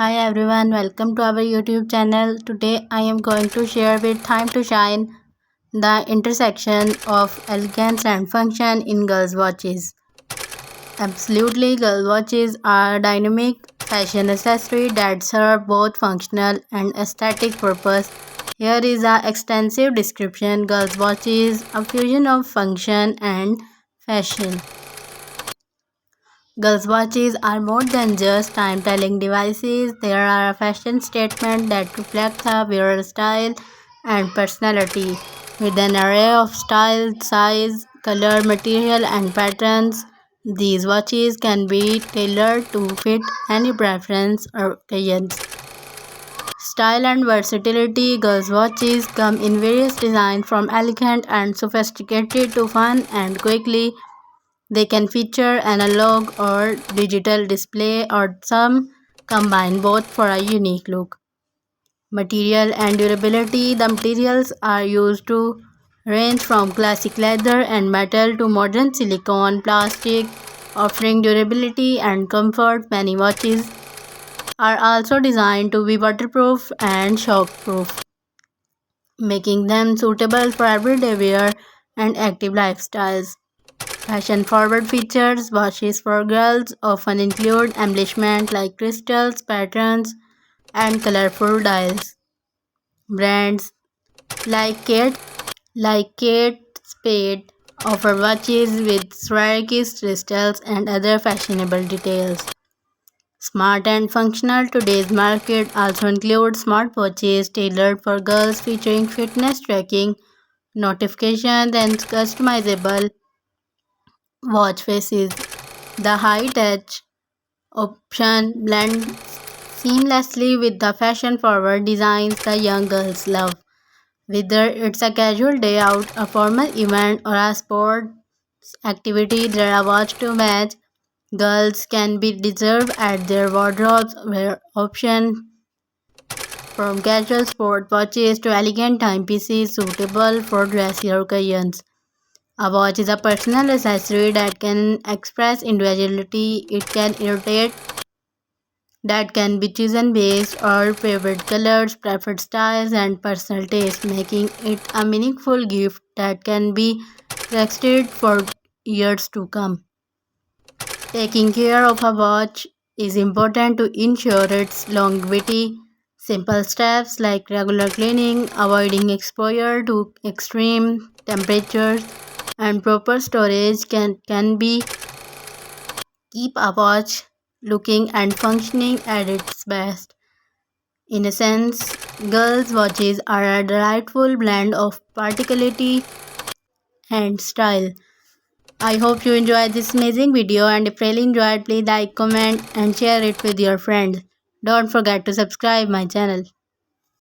Hi everyone, welcome to our YouTube channel. Today I am going to share with Time to Shine the intersection of elegance and function in girls' watches. Absolutely, girl watches are dynamic fashion accessories that serve both functional and aesthetic purpose. Here is a extensive description. Girls' watches, a fusion of function and fashion. Girls' watches are more than just time-telling devices. They are a fashion statement that reflects the wearer's style and personality. With an array of style, size, color, material, and patterns, these watches can be tailored to fit any preference or occasions. Style and versatility. Girls' watches come in various designs from elegant and sophisticated to fun and quickly they can feature analog or digital display or some combine both for a unique look. Material and durability. The materials are used to range from classic leather and metal to modern silicone, plastic, offering durability and comfort. Many watches are also designed to be waterproof and shockproof, making them suitable for everyday wear and active lifestyles. Fashion forward features watches for girls often include embellishment like crystals, patterns, and colorful dials. Brands like Kate Spade offer watches with Swarovski crystals and other fashionable details. Smart and functional. Today's market also includes smartwatches tailored for girls featuring fitness tracking, notifications, and customizable watch faces. The high touch option blends seamlessly with the fashion forward designs the young girls love. Whether it's a casual day out, a formal event, or a sports activity, there are watch to match. Girls can be deserved at their wardrobes where option from casual sport watches to elegant timepieces suitable for dressy occasions. A watch is a personal accessory that can express individuality. It can irritate that can be chosen based on favorite colors, preferred styles, and personal taste, making it a meaningful gift that can be treasured for years to come. Taking care of a watch is important to ensure its longevity. Simple steps like regular cleaning, avoiding exposure to extreme temperatures, and proper storage can be keep a watch looking and functioning at its best. In a sense, girls' watches are a delightful blend of practicality and style. I hope you enjoyed this amazing video, and if really enjoyed, please like, comment and share it with your friends. Don't forget to subscribe my channel.